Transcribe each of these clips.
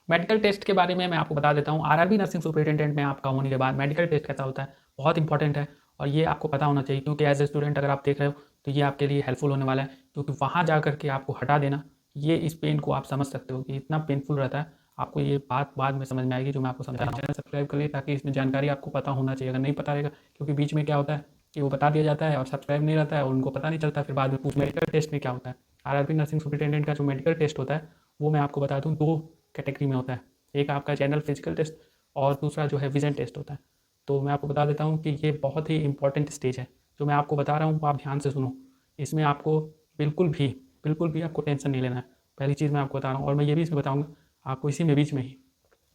Medical test के बारे में मैं आपको बता देता हूँ। आरआरबी नर्सिंग सुपरिटेंडेंट में आपका होने के बाद मेडिकल टेस्ट कैसा होता है, बहुत इंपॉर्टेंट है और ये आपको पता होना चाहिए, क्योंकि एज ए स्टूडेंट अगर आप देख रहे हो तो ये आपके लिए हेल्पफुल होने वाला है, क्योंकि वहाँ जा कर के आपको हटा देना, ये इस पेन को आप समझ सकते हो कि इतना पेनफुल रहता है। आपको ये बात बाद में समझ में आएगी जो मैं आपको समझा रहा हूँ। चैनल सब्सक्राइब कर लिए ताकि इसमें जानकारी आपको पता होना चाहिए, अगर नहीं पता रहेगा, क्योंकि बीच में क्या होता है कि वो बता दिया जाता है और सब्सक्राइब नहीं रहता है और उनको पता नहीं चलता, फिर बाद में पूछ मेडिकल टेस्ट में क्या होता है। आरआरबी नर्सिंग सुपरिटेंडेंट का जो मेडिकल टेस्ट होता है वो मैं आपको बता दूँ, 2 कैटेगरी में होता है। एक आपका जनरल फिजिकल टेस्ट और दूसरा जो है विजन टेस्ट होता है। तो मैं आपको बता देता हूँ कि ये बहुत ही इंपॉर्टेंट स्टेज है जो मैं आपको बता रहा हूँ, आप ध्यान से सुनो। इसमें आपको बिल्कुल भी आपको टेंशन नहीं लेना है, पहली चीज़ मैं आपको बता रहा हूँ। और मैं ये भी इसमें बताऊँगा आपको इसी में बीच में ही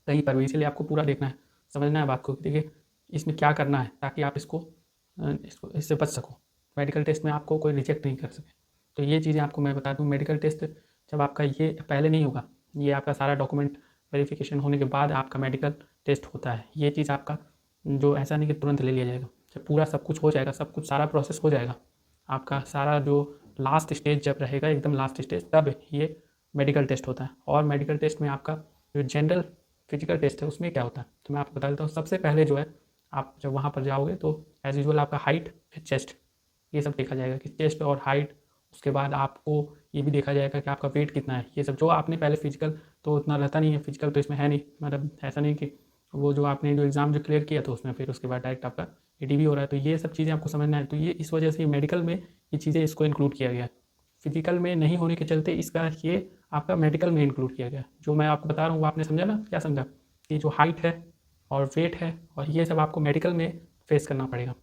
कहीं पर भी, इसीलिए आपको पूरा देखना है, समझना है बात को। देखिए इसमें क्या करना है ताकि आप इससे बच सको, मेडिकल टेस्ट में आपको कोई रिजेक्ट नहीं कर सके। तो ये चीज़ें आपको मैं बता दूँ। मेडिकल टेस्ट जब आपका ये पहले नहीं होगा, ये आपका सारा डॉक्यूमेंट वेरिफिकेशन होने के बाद आपका मेडिकल टेस्ट होता है। ये चीज़ आपका जो ऐसा नहीं कि तुरंत ले लिया जाएगा, जब पूरा सब कुछ हो जाएगा, सब कुछ सारा प्रोसेस हो जाएगा, आपका सारा जो लास्ट स्टेज जब रहेगा, एकदम लास्ट स्टेज, तब ये मेडिकल टेस्ट होता है। और मेडिकल टेस्ट में आपका जो जनरल फिजिकल टेस्ट है उसमें क्या होता है तो मैं आपको बता देता हूँ। सबसे पहले जो है आप जब वहाँ पर जाओगे तो एज़ यूजुअल आपका हाइट, चेस्ट, ये सब देखा जाएगा कि चेस्ट और हाइट। उसके बाद आपको ये भी देखा जाएगा कि आपका वेट कितना है। ये सब जो आपने पहले फिजिकल तो उतना रहता नहीं है, फिजिकल तो इसमें है नहीं, मतलब ऐसा नहीं कि वो जो आपने जो एग्ज़ाम जो क्लियर किया तो उसमें फिर उसके बाद डायरेक्ट आपका एडीवी हो रहा है। तो ये सब चीज़ें आपको समझना है। तो ये इस वजह से मेडिकल में ये चीज़ें इसको इंक्लूड किया गया है। फिजिकल में नहीं होने के चलते इसका ये आपका मेडिकल में इंक्लूड किया गया। जो मैं आपको बता रहा हूँ वो आपने समझा ना, क्या समझा कि जो हाइट है और वेट है और ये सब आपको मेडिकल में फेस करना पड़ेगा।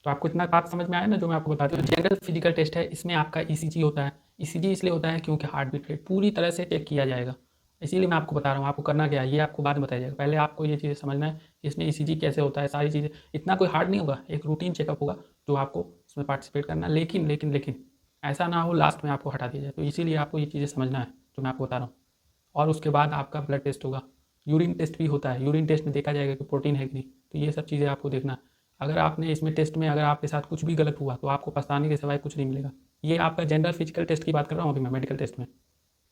तो आपको इतना बात समझ में आया ना जो मैं आपको बता दूँ। जनरल फिजिकल टेस्ट है, इसमें आपका ईसीजी होता है। ईसीजी इसलिए होता है क्योंकि हार्ट बीट रेट पूरी तरह से चेक किया जाएगा, इसीलिए मैं आपको बता रहा हूँ। आपको करना क्या है ये आपको बाद में बताया जाएगा, पहले आपको ये चीज़ें समझना है कि इसमें ईसीजी कैसे होता है, सारी चीज़ें। इतना कोई हार्ड नहीं होगा, एक रूटीन चेकअप होगा जो आपको इसमें पार्टिसिपेट करना है। लेकिन ऐसा ना हो लास्ट में आपको हटा दिया जाए, तो इसीलिए आपको ये चीज़ें समझना है जो मैं आपको बता रहा हूँ। और उसके बाद आपका ब्लड टेस्ट होगा, यूरिन टेस्ट भी होता है। यूरिन टेस्ट में देखा जाएगा कि प्रोटीन है कि नहीं, तो ये सब चीज़ें आपको देखना है। अगर आपने इसमें टेस्ट में अगर आपके साथ कुछ भी गलत हुआ तो आपको पछताने के सिवाय कुछ नहीं मिलेगा। ये आपका जनरल फिजिकल टेस्ट की बात कर रहा हूँ अभी मैं, मेडिकल टेस्ट में।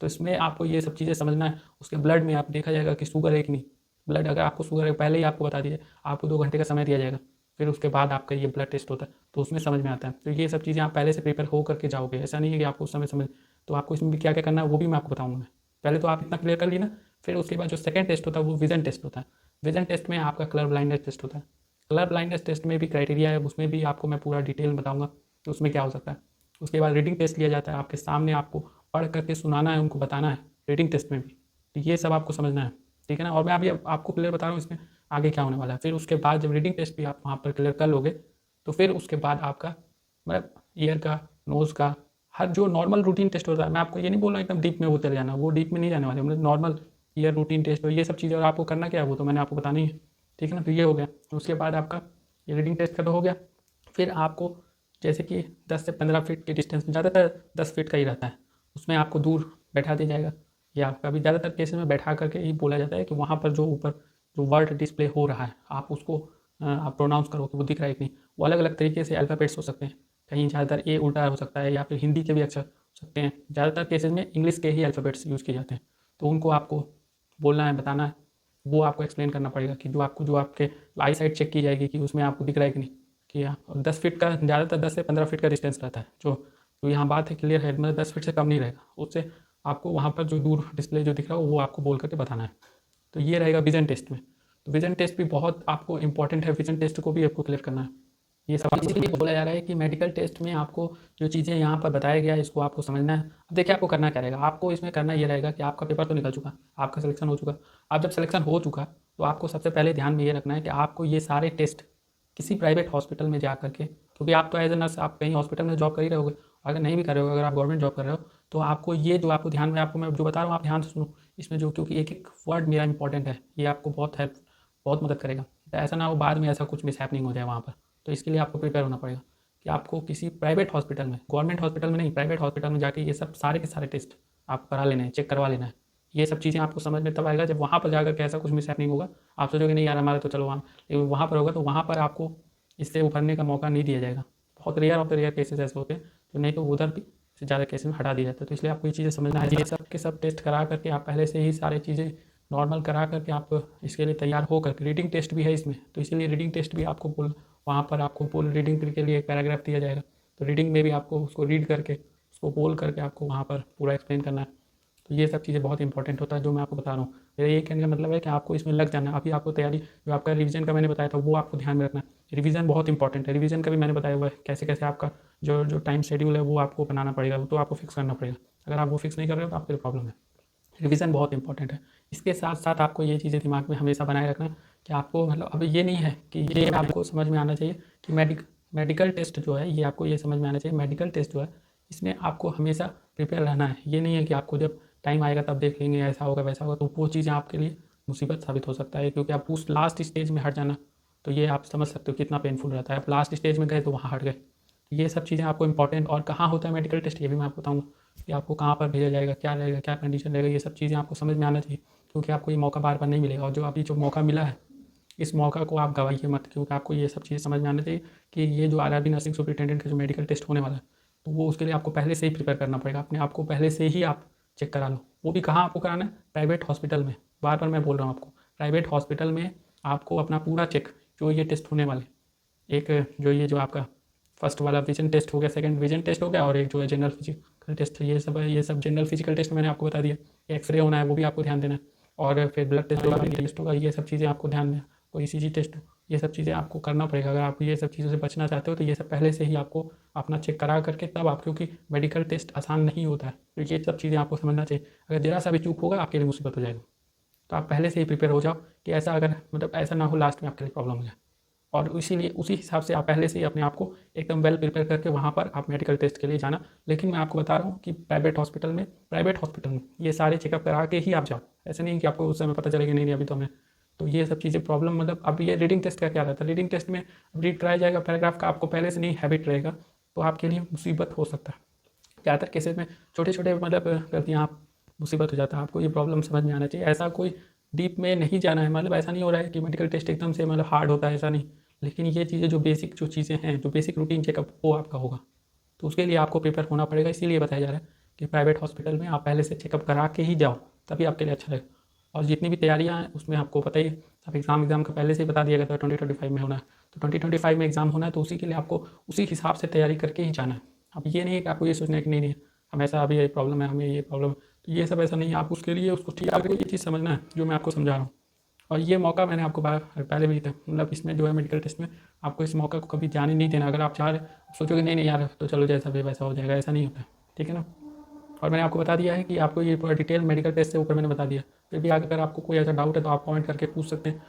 तो इसमें आपको ये सब चीज़ें समझना है। उसके ब्लड में आप देखा जाएगा कि शुगर है कि नहीं। ब्लड अगर आपको शुगर है पहले ही आपको बता दीजिए, आपको 2 घंटे का समय दिया जाएगा, फिर उसके बाद आपका ये ब्लड टेस्ट होता है, तो उसमें समझ में आता है। तो ये सब चीज़ें आप पहले से प्रिपेयर हो करके जाओगे, ऐसा नहीं है कि आपको उस समय समझ। तो आपको इसमें भी क्या क्या करना है वो भी मैं आपको बताऊँगा मैं। पहले तो आप इतना क्लियर कर लिए ना, फिर उसके बाद जो सेकंड टेस्ट होता है वो विजन टेस्ट होता है। विजन टेस्ट में आपका कलर ब्लाइंडनेस टेस्ट होता है। कलर ब्लाइंडनेस टेस्ट में भी क्राइटेरिया है, उसमें भी आपको मैं पूरा डिटेल में बताऊँगा कि उसमें क्या हो सकता है। उसके बाद रीडिंग टेस्ट लिया जाता है, आपके सामने आपको पढ़ करके सुनाना है, उनको बताना है रीडिंग टेस्ट में भी। तो ये सब आपको समझना है, ठीक है ना। और मैं अभी आपको क्लियर बता रहा हूँ इसमें आगे क्या होने वाला है। फिर उसके बाद जब रीडिंग टेस्ट भी आप वहाँ पर क्लियर कर लोगे तो फिर उसके बाद आपका मतलब ईयर का, नोज़ का, हर जो नॉर्मल रूटीन टेस्ट होता है। मैं आपको ये नहीं बोल रहा एकदम डीप में वो चले जाना, वो डीप में नहीं जाने वाले, मतलब नॉर्मल ईयर रूटीन टेस्ट और ये सब चीज़ें। और आपको करना क्या है वो तो मैंने आपको बताना ही है, ठीक है ना। तो ये हो गया। उसके बाद आपका ये रीडिंग टेस्ट का तो हो गया। फिर आपको जैसे कि 10 से 15 फीट के डिस्टेंस में, ज़्यादातर 10 फीट का ही रहता है, उसमें आपको दूर बैठा दिया जाएगा, या कभी ज़्यादातर केसेस में बैठा करके ही बोला जाता है कि वहाँ पर जो ऊपर जो वर्ड डिस्प्ले हो रहा है आप उसको आप प्रोनाउंस करो कि वो दिख रहा है कि नहीं। वो अलग अलग तरीके से अल्फ़ाबेट्स हो सकते हैं, कहीं ज़्यादातर ए उल्टा हो सकता है या फिर हिंदी के भी अक्षर हो सकते हैं। ज़्यादातर केसेस में इंग्लिश के ही अल्फ़ाबेट्स यूज़ किए जाते हैं, तो उनको आपको बोलना है, बताना है। वो आपको एक्सप्लेन करना पड़ेगा कि जो आपके आई साइट चेक की जाएगी कि उसमें आपको दिख रहा है कि नहीं। कि हाँ, और 10 फीट का ज़्यादातर 10 से 15 फीट का डिस्टेंस रहता है, जो यहाँ बात है क्लियर है, मतलब 10 फीट से कम नहीं रहेगा। उससे आपको वहाँ पर जो दूर डिस्प्ले जो दिख रहा हो वो आपको बोल करके बताना है। तो ये रहेगा विजन टेस्ट में। तो विजन टेस्ट भी बहुत आपको इंपॉर्टेंट है, विजन टेस्ट को भी आपको क्लियर करना है। ये सब इसीलिए बोला जा रहा है कि मेडिकल टेस्ट में आपको जो चीज़ें यहाँ पर बताया गया है इसको आपको समझना है। अब देखिए आपको करना क्या रहेगा, आपको इसमें करना ये रहेगा कि आपका पेपर तो निकल चुका, आपका सिलेक्शन हो चुका। आप जब सिलेक्शन हो चुका तो आपको सबसे पहले ध्यान में ये रखना है कि आपको ये सारे टेस्ट किसी प्राइवेट हॉस्पिटल में जा करके, क्योंकि आप तो एज ए नर्स आप कहीं हॉस्पिटल में जॉब कर ही रहोगे, अगर नहीं भी कर रहे हो, अगर आप गवर्नमेंट जॉब कर रहे हो तो आपको ये जो आपको ध्यान में आपको मैं जो बता रहा हूँ आप ध्यान से सुनो इसमें, जो क्योंकि एक एक वर्ड मेरा इंपॉर्टेंट है, ये आपको बहुत मदद करेगा। तो ऐसा ना हो बाद में ऐसा कुछ मिस हैपनिंग हो जाए वहाँ पर। तो इसके लिए आपको प्रिपेयर होना पड़ेगा कि आपको किसी प्राइवेट हॉस्पिटल में, गवर्नमेंट हॉस्पिटल में नहीं, प्राइवेट हॉस्पिटल में जाके ये सब सारे के सारे टेस्ट आपको करा लेना है, चेक करवा लेना है। ये सब चीज़ें आपको समझ में तब आएगा जब वहाँ पर जाकर के ऐसा कुछ मिस हैपनिंग होगा। आप सोचोगे नहीं यार हमारा तो चलो वहाँ, लेकिन वहाँ पर होगा तो वहाँ पर आपको इससे उभरने का मौका नहीं दिया जाएगा। बहुत rare of the rare cases ऐसे होते हैं, तो नहीं तो उधर भी से ज़्यादा केसेस में हटा दिया जाता है। तो इसलिए आपको ये चीज़ें समझना है। ये सब के सब टेस्ट करा करके आप पहले से ही सारी चीज़ें नॉर्मल करा करके आप इसके लिए तैयार हो करके, रीडिंग टेस्ट भी है इसमें, तो इसीलिए रीडिंग टेस्ट भी आपको वहाँ पर आपको बोल रीडिंग के लिए एक पैराग्राफ दिया जाएगा, तो रीडिंग में भी आपको उसको रीड करके उसको बोल करके आपको वहाँ पर पूरा एक्सप्लेन करना है। तो ये सब चीज़ें बहुत इंपॉर्टेंट होता है जो मैं आपको बता रहा हूँ। मेरा ये कहने का मतलब है कि आपको इसमें लग जाना है। अभी आपको तैयारी जो आपका रिवीजन का मैंने बताया था वो आपको ध्यान में रखना है। रिवीजन बहुत इंपॉर्टेंट है, रिवीजन का भी मैंने बताया हुआ है कैसे कैसे आपका जो जो टाइम शेड्यूल है वो आपको बनाना पड़ेगा, वो तो आपको फिक्स करना पड़ेगा। अगर आप वो फिक्स नहीं कर रहे हो तो आपके लिए प्रॉब्लम है। रिवीजन बहुत इंपॉर्टेंट है। इसके साथ साथ आपको ये चीज़ें दिमाग में हमेशा बनाए रखना कि आपको मतलब अब ये नहीं है कि ये आपको समझ में आना चाहिए कि मेडिकल टेस्ट जो है ये आपको ये समझ में आना चाहिए, मेडिकल टेस्ट जो है इसमें आपको हमेशा प्रिपेयर रहना है। ये नहीं है कि आपको जब टाइम आएगा तब देख लेंगे, ऐसा होगा वैसा होगा, तो वो चीज़ें आपके लिए मुसीबत साबित हो सकता है, क्योंकि आप उस लास्ट स्टेज में हट जाना, तो ये आप समझ सकते हो कितना पेनफुल रहता है। आप लास्ट स्टेज में गए तो वहाँ हट गए। ये सब चीज़ें आपको इंपॉर्टेंट, और कहाँ होता है मेडिकल टेस्ट ये भी मैं आपको बताऊँगा कि आपको कहाँ पर भेजा जाएगा, क्या रहेगा, क्या कंडीशन रहेगा, ये सब चीज़ें आपको समझ में आना चाहिए, क्योंकि आपको ये मौका बार बार नहीं मिलेगा। और जो अभी जो मौका मिला है इस मौका को आप गवाइए मत, क्योंकि आपको ये सब चीज़ें समझ में आना चाहिए कि ये जो आरआरबी नर्सिंग सुपरिटेंडेंट का जो मेडिकल टेस्ट होने वाला है, तो वो उसके लिए आपको पहले से ही प्रिपेयर करना पड़ेगा। अपने आप को पहले से ही आप चेक करा लो। वो भी कहाँ आपको कराना है? प्राइवेट हॉस्पिटल में। बार बार मैं बोल रहा हूँ आपको, प्राइवेट हॉस्पिटल में आपको अपना पूरा चेक, जो ये टेस्ट होने वाले, एक जो ये जो आपका फर्स्ट वाला विजन टेस्ट हो गया, सेकंड विजन टेस्ट हो गया, और एक जो है जनरल फिजिकल टेस्ट, ये सब है। ये सब जनरल फिजिकल टेस्ट मैंने आपको बता दिया, एक्सरे होना है वो भी आपको ध्यान देना है, और फिर ब्लड टेस्ट होगा, टेस्ट होगा, ये सब चीज़ें आपको ध्यान देना, और ईसीजी टेस्ट, ये सब चीज़ें आपको करना पड़ेगा। अगर आप ये सब चीज़ों से बचना चाहते हो तो ये सब पहले से ही आपको अपना चेक करा करके तब आप, क्योंकि मेडिकल टेस्ट आसान नहीं होता है, तो ये सब चीज़ें आपको समझना चाहिए। अगर जरा सा भी चूक होगा आपके लिए मुसीबत हो जाएगी, तो आप पहले से ही प्रिपेयर हो जाओ कि ऐसा अगर मतलब ऐसा ना हो लास्ट में आपके लिए प्रॉब्लम हो जाए। और इसीलिए उसी हिसाब से आप पहले से ही अपने आप को एकदम वेल प्रिपेयर करके वहाँ पर आप मेडिकल टेस्ट के लिए जाना। लेकिन मैं आपको बता रहा हूँ कि प्राइवेट हॉस्पिटल में ये सारे चेकअप करा के ही आप जाओ। ऐसा नहीं कि आपको उस समय पता चलेगा नहीं नहीं अभी तो हमें, तो ये सब चीज़ें प्रॉब्लम, मतलब अब ये रीडिंग टेस्ट का क्या रहता है, रीडिंग टेस्ट में रीड कराया जाएगा पैराग्राफ का, आपको पहले से नहीं हैबिट रहेगा, तो आपके लिए मुसीबत हो सकता है। ज़्यादातर केसेज में छोटे छोटे मतलब गलतियाँ आप मुसीबत हो जाता है। आपको ये प्रॉब्लम समझ में आना चाहिए। ऐसा कोई डीप में नहीं जाना है, मतलब ऐसा नहीं हो रहा है कि मेडिकल टेस्ट एकदम से मतलब हार्ड होता है, ऐसा नहीं। लेकिन ये चीज़ें जो बेसिक जो चीज़ें हैं, जो बेसिक रूटीन चेकअप वो आपका होगा, तो उसके लिए आपको प्रिपेयर होना पड़ेगा। इसीलिए बताया जा रहा है कि प्राइवेट हॉस्पिटल में आप पहले से चेकअप करा के ही जाओ, तभी आपके लिए अच्छा रहेगा। और जितनी भी तैयारियाँ हैं उसमें आपको पता ही, अब एग्ज़ाम का पहले से ही बता दिया गया था 2025 में होना है, तो 2025 में एग्ज़ाम होना है, तो उसी के लिए आपको उसी हिसाब से तैयारी करके ही जाना है। अब ये नहीं है कि आपको ये सोचना है कि नहीं नहीं हम ऐसा, अभी ये प्रॉब्लम है, हमें ये प्रॉब्लम, तो ये सब ऐसा नहीं है। आप उसके लिए उसको ठीक, आपको ये चीज़ समझना है जो मैं आपको समझा रहा हूँ। और ये मौका मैंने आपको पहले भी था, मतलब इसमें जो है मेडिकल टेस्ट में आपको इस मौका को कभी जाने नहीं देना। अगर आप चाह रहे सोचोगे नहीं नहीं यार तो चलो जैसा भी वैसा हो जाएगा, ऐसा नहीं होता है, ठीक है ना। और मैंने आपको बता दिया है कि आपको ये पूरा डिटेल मेडिकल टेस्ट से ऊपर मैंने बता दिया। फिर भी अगर आपको कोई ऐसा डाउट है तो आप कमेंट करके पूछ सकते हैं।